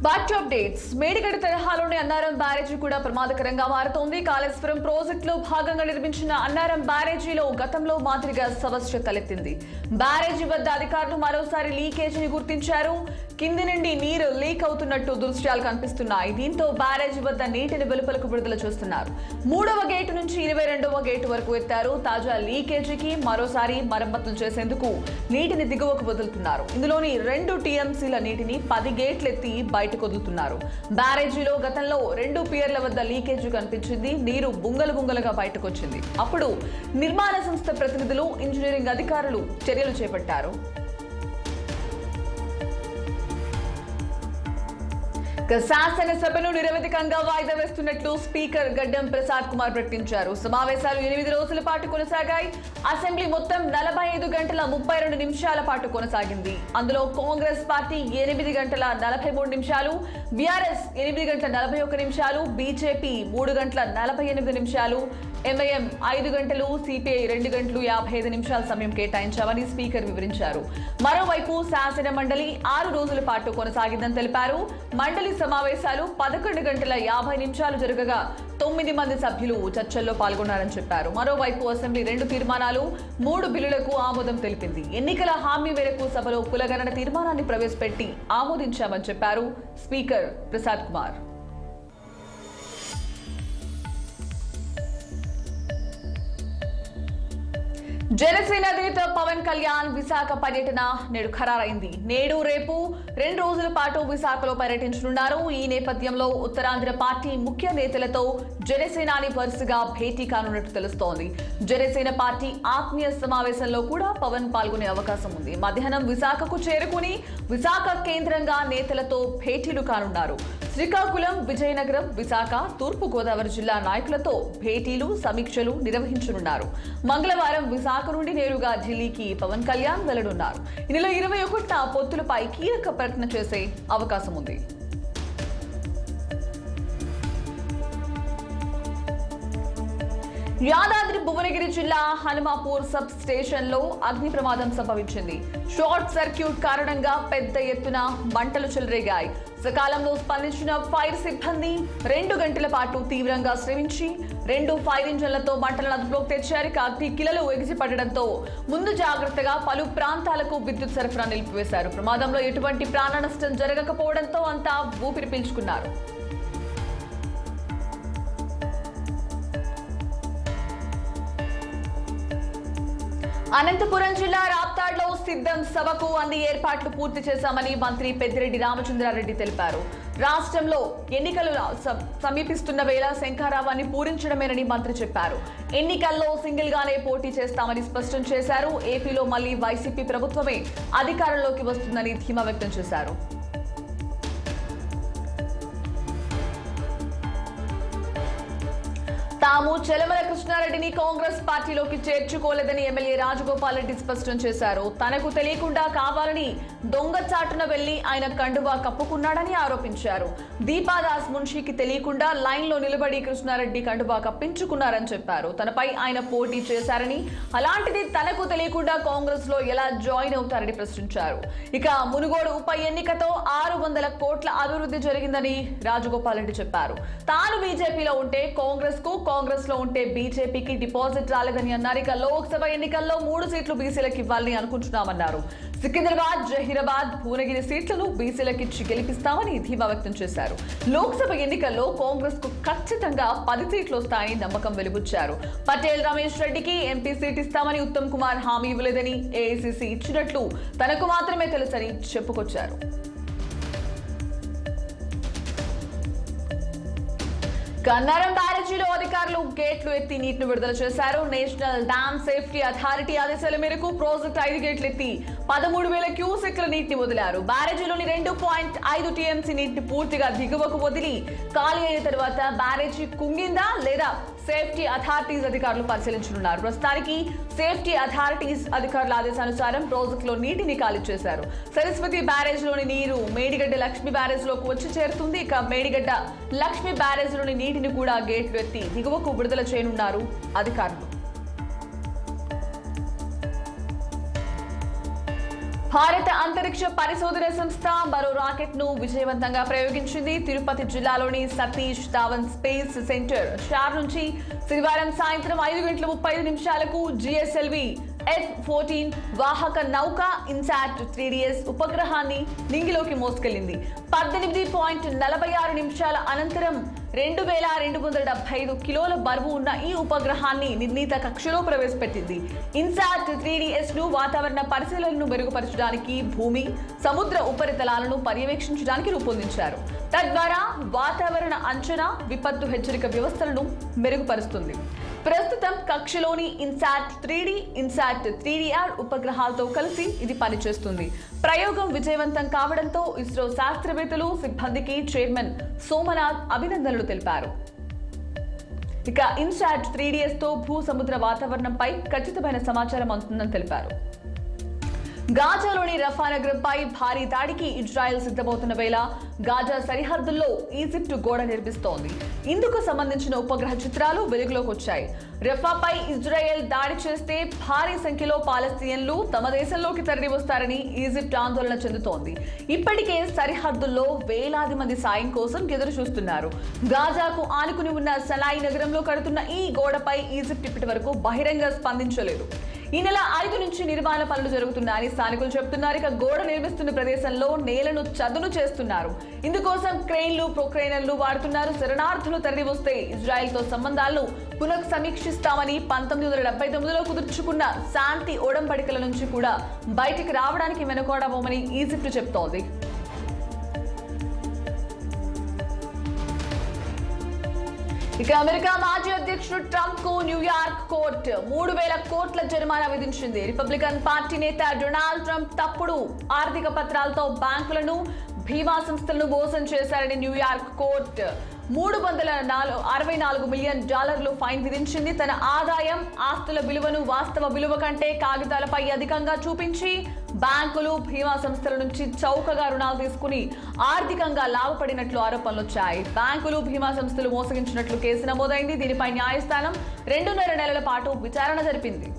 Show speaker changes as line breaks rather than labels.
Back to updates. Medigadda తరహాలోని అన్నారం బ్యారేజీ కూడా ప్రమాదకరంగా మారుతోంది. కాళేశ్వరం ప్రాజెక్టులో భాగంగా నిర్మించిన అన్నారం బ్యారేజీలో గతంలో మాదిరిగా సమస్య తలెత్తింది. బ్యారేజీ వద్ద అధికారులు మరోసారి లీకేజీని గుర్తించారు. కింది నుండి నీరు లీక్ అవుతున్నట్టు దృశ్యాలు కనిపిస్తున్నాయి. దీంతో బ్యారేజీ వద్ద నీటిని వెలుపలకు విడుదల చేస్తున్నారు. 3వ గేటు నుంచి 22వ గేటు వరకు ఎత్తారు. తాజా లీకేజీకి మరోసారి మరమ్మతులు చేసేందుకు నీటిని దిగువకు వదులుతున్నారు. ఇందులోని 2 టీఎంసీల నీటిని 10 గేట్లు ఎత్తి బయటకు వదులుతున్నారు. బ్యారేజీలో గతంలో 2 పియర్ల వద్ద లీకేజీ కనిపించింది. నీరు బుంగలుగా బయటకు వచ్చింది. అప్పుడు నిర్మాణ సంస్థ ప్రతినిధులు, ఇంజనీరింగ్ అధికారులు చర్యలు చేపట్టారు. శాసనసభను నిరవధికంగా వాయిదా వేస్తున్నట్లు స్పీకర్ గడ్డం ప్రసాద్ కుమార్ ప్రకటించారు. సమావేశాలు 8 రోజుల పాటు కొనసాగాయి. అసెంబ్లీ మొత్తం 45 గంటల 32 నిమిషాల పాటు కొనసాగింది. అందులో కాంగ్రెస్ పార్టీ 8 గంటల 43 నిమిషాలు, బీఆర్ఎస్ 8 గంటల 41 నిమిషాలు, బీజేపీ 3 గంటల 48 నిమిషాలు, ఎంఐఎం 5 గంటలు, సిపిఐ 2 గంటలు 55 నిమిషాల సమయం కేటాయించామని స్పీకర్ వివరించారు. మరోవైపు శాసన మండలి 6 రోజుల పాటు కొనసాగిందని తెలిపారు. మండలి సమావేశాలు 11 గంటల 50 నిమిషాలు జరగగా 9 మంది సభ్యులు చర్చల్లో పాల్గొన్నారని చెప్పారు. మరోవైపు అసెంబ్లీ 2 తీర్మానాలు, 3 బిల్లులకు ఆమోదం తెలిపింది. ఎన్నికల హామీ మేరకు సభలో కులగణన తీర్మానాన్ని ప్రవేశపెట్టి ఆమోదించామని చెప్పారు స్పీకర్ ప్రసాద్ కుమార్. జనసేన అధినేత పవన్ కళ్యాణ్ విశాఖ పర్యటన నేడు ఖరారైంది. నేడు రేపు 2 రోజుల పాటు విశాఖలో పర్యటించనున్నారు. ఈ నేపథ్యంలో ఉత్తరాంధ్ర పార్టీ ముఖ్య నేతలతో జనసేనాని వరుసగా భేటీ కానున్నట్టు తెలుస్తోంది. జనసేన పార్టీ ఆత్మీయ సమావేశంలో కూడా పవన్ పాల్గొనే అవకాశం ఉంది. మధ్యాహ్నం విశాఖకు చేరుకుని విశాఖ కేంద్రంగా నేతలతో భేటీలు కానున్నారు. శ్రీకాకుళం, విజయనగరం, విశాఖ, తూర్పు గోదావరి జిల్లా నాయకులతో భేటీలు, సమీక్షలు నిర్వహించనున్నారు. మంగళవారం విశాఖ నుండి నేరుగా ఢిల్లీకి పవన్ కళ్యాణ్ వెళ్లనున్నారు. ఈ నెల 21న పొత్తులపై కీలక ప్రకటన చేసే అవకాశం ఉంది. యాదాద్రి భువనగిరి జిల్లా హనుమాపూర్ సబ్ స్టేషన్ లో అగ్ని ప్రమాదం సంభవించింది. షార్ట్ సర్క్యూట్ కారణంగా పెద్ద ఎత్తున మంటలు చెలరేగాయి. సకాలంలో స్పందించిన ఫైర్ సిబ్బంది 2 గంటల పాటు తీవ్రంగా శ్రమించి 2 ఫైర్ ఇంజన్లతో మంటలను అదుపులోకి తెచ్చారు. అగ్ని కిలలు ఎగిసిపడడంతో ముందు జాగ్రత్తగా పలు ప్రాంతాలకు విద్యుత్ సరఫరా నిలిపివేశారు. ప్రమాదంలో ఎటువంటి ప్రాణ నష్టం జరగకపోవడంతో అంతా ఊపిరి పీల్చుకున్నారు. అనంతపురం జిల్లా రాప్తాడ్లో సిద్ధం సభకు అన్ని ఏర్పాట్లు పూర్తి చేశామని మంత్రి పెద్దిరెడ్డి రామచంద్రారెడ్డి తెలిపారు. రాష్ట్రంలో ఎన్నికలు సమీపిస్తున్న వేళ శంఖారావాన్ని పూరించడమేనని మంత్రి చెప్పారు. ఎన్నికల్లో సింగిల్ గానే పోటీ చేస్తామని స్పష్టం చేశారు. ఏపీలో మళ్లీ వైసీపీ ప్రభుత్వమే అధికారంలోకి వస్తుందని ధీమా వ్యక్తం చేశారు. తాము చెలమల కృష్ణారెడ్డిని కాంగ్రెస్ పార్టీలోకి చేర్చుకోలేదని ఎమ్మెల్యే రాజగోపాల్ రెడ్డి స్పష్టం చేశారు. తనకు తెలియకుండా కావాలని దొంగచాటున వెళ్లి ఆయన కండువా కప్పుకున్నాడని ఆరోపించారు. దీపాదాస్ మున్షికి తెలియకుండా లైన్ లో నిలబడి కృష్ణారెడ్డి కండువా కప్పించుకున్నారని చెప్పారు. తనపై ఆయన పోటీ చేశారని, అలాంటిది తనకు తెలియకుండా కాంగ్రెస్ లో ఎలా జాయిన్ అవుతారని ప్రశ్నించారు. ఇక మునుగోడు ఉప ఎన్నికతో 600 కోట్ల అభివృద్ధి జరిగిందని రాజగోపాల్ రెడ్డి చెప్పారు. తాను బీజేపీలో ఉంటే కాంగ్రెస్ లో ఉంటే బీజేపీకి డిపాజిట్ రాలేదని అన్నారు. ఇక లోక్సభ ఎన్నికల్లో 3 సీట్లు బీసీలకు ఇవ్వాలని అనుకుంటున్నామన్నారు. సికింద్రాబాద్, జహీరాబాద్, భువనగిరి సీట్లను బీసీలకు ఇచ్చి గెలిపిస్తామని ధీమా వ్యక్తం చేశారు. లోక్సభ ఎన్నికల్లో కాంగ్రెస్ కు ఖచ్చితంగా 10 సీట్లు వస్తాయని నమ్మకం వెలుబుచ్చారు. పటేల్ రమేష్ రెడ్డికి ఎంపీ సీట్ ఇస్తామని ఉత్తమ్ కుమార్ హామీ ఇవ్వలేదని, ఏఐసీసీ ఇచ్చినట్లు తనకు మాత్రమే తెలుసని చెప్పుకొచ్చారు. అన్నారం బ్యారేజీలో అధికారులు గేట్లు ఎత్తి నీటిని విడుదల చేశారు. నేషనల్ డ్యామ్ సేఫ్టీ అథారిటీ ఆదేశాల మేరకు ప్రాజెక్టు 5 గేట్లు ఎత్తి 13,000 క్యూసెక్ల నీటిని వదిలారు. బ్యారేజీలోని 2.5 టీఎంసీ నీటిని పూర్తిగా దిగువకు వదిలి ఖాళీ అయిన తర్వాత బ్యారేజీ కుంగిందా లేదా సేఫ్టీ అథారిటీస్ అధికారులు పరిశీలించనున్నారు. ప్రస్తుతానికి సేఫ్టీ అథారిటీస్ అధికారుల ఆదేశానుసారం ప్రాజెక్టులో నీటిని ఖాళీ చేశారు. సరస్వతి బ్యారేజ్లోని నీరు మేడిగడ్డ లక్ష్మీ బ్యారేజ్లోకి వచ్చి చేరుతుంది. ఇక మేడిగడ్డ లక్ష్మీ బ్యారేజ్లోని నీటిని కూడా గేట్లు ఎత్తి దిగువకు విడుదల చేయనున్నారు అధికారులు. భారత అంతరిక్ష పరిశోధన సంస్థ మరో రాకెట్ ను విజయవంతంగా ప్రయోగించింది. తిరుపతి జిల్లాలోని సతీష్ ధావన్ స్పేస్ సెంటర్ షార్ నుంచి శనివారం సాయంత్రం 5:35 GSLV F-14 వాహక నౌక ఇన్సాట్ 3DS ఉపగ్రహాన్ని నింగిలోకి మోసుకెళ్లింది. 18.46 నిమిషాల అనంతరం 2275 కిలోల బరువు ఉన్న ఈ ఉపగ్రహాన్ని నిర్ణీత కక్షలో ప్రవేశపెట్టింది. ఇన్సాట్ 3DS ను వాతావరణ పరిశీలనను మెరుగుపరచడానికి, భూమి, సముద్ర ఉపరితలాలను పర్యవేక్షించడానికి రూపొందించారు. తద్వారా వాతావరణ అంచనా, విపత్తు హెచ్చరిక వ్యవస్థలను మెరుగుపరుస్తుంది. ప్రస్తుతం కక్షలోని ఇన్సాట్ 3D, ఇన్సాట్ 3DR ఉపగ్రహాలతో కలిసి ఇది పనిచేస్తుంది. ప్రయోగం విజయవంతం కావడంతో ఇస్రో శాస్త్రవేత్తలు, సిబ్బందికి చైర్మన్ సోమనాథ్ అభినందనలు తెలిపారు. ఇక ఇన్సాట్ 3DS తో భూ సముద్ర వాతావరణంపై ఖచ్చితమైన సమాచారం అందుతుందని తెలిపారు. గాజాలోని రఫా నగరంపై భారీ దాడికి ఇజ్రాయెల్ సిద్ధమవుతున్న వేళ గాజా సరిహద్దుల్లో ఈజిప్ట్ గోడ నిర్మిస్తోంది. ఇందుకు సంబంధించిన ఉపగ్రహ చిత్రాలు వెలుగులోకి వచ్చాయి. రఫాపై ఇజ్రాయెల్ దాడి చేస్తే భారీ సంఖ్యలో పాలస్తీనియన్లు తమ దేశంలోకి తరలి వస్తారని ఈజిప్ట్ ఆందోళన చెందుతోంది. ఇప్పటికే సరిహద్దుల్లో వేలాది మంది సాయం కోసం ఎదురు చూస్తున్నారు. గాజాకు ఆనుకుని ఉన్న సనాయి నగరంలో కడుతున్న ఈ గోడపై ఈజిప్ట్ ఇప్పటి వరకు బహిరంగ స్పందించలేదు. ఈ నెల 5 నుంచి నిర్మాణ పనులు జరుగుతున్నాయని స్థానికులు చెబుతున్నారు. ఇక గోడ నిర్మిస్తున్న ప్రదేశంలో నేలను చదును చేస్తున్నారు. ఇందుకోసం క్రెయిన్లు, ప్రొక్రెయినర్లు వాడుతున్నారు. శరణార్థులు తరలి వస్తే ఇజ్రాయెల్తో సంబంధాలను పునఃసమీక్షిస్తామని 1979లో కుదుర్చుకున్న శాంతి ఒడంబడికల నుంచి కూడా బయటికి రావడానికి వెనుకోవడమని ఈజిప్ట్ చెబుతోంది. ఇక అమెరికా మాజీ అధ్యక్షుడు ట్రంప్ కు న్యూయార్క్ కోర్టు 3000 కోట్ల జరిమానా విధించింది. రిపబ్లికన్ పార్టీ నేత డొనాల్డ్ ట్రంప్ తప్పుడు ఆర్థిక పత్రాలతో బ్యాంకులను, బీమా సంస్థలను మోసం చేశారని న్యూయార్క్ కోర్టు $364 మిలియన్ ఫైన్ విధించింది. తన ఆదాయం, ఆస్తుల విలువను వాస్తవ విలువ కంటే కాగితాలపై అధికంగా చూపించి బ్యాంకులు, బీమా సంస్థల నుంచి చౌకగా రుణాలు తీసుకుని ఆర్థికంగా లాభపడినట్లు ఆరోపణలు వచ్చాయి. బ్యాంకులు, బీమా సంస్థలు మోసగించినట్లు కేసు నమోదైంది. దీనిపై న్యాయస్థానం 2.5 నెలల పాటు విచారణ జరిపింది.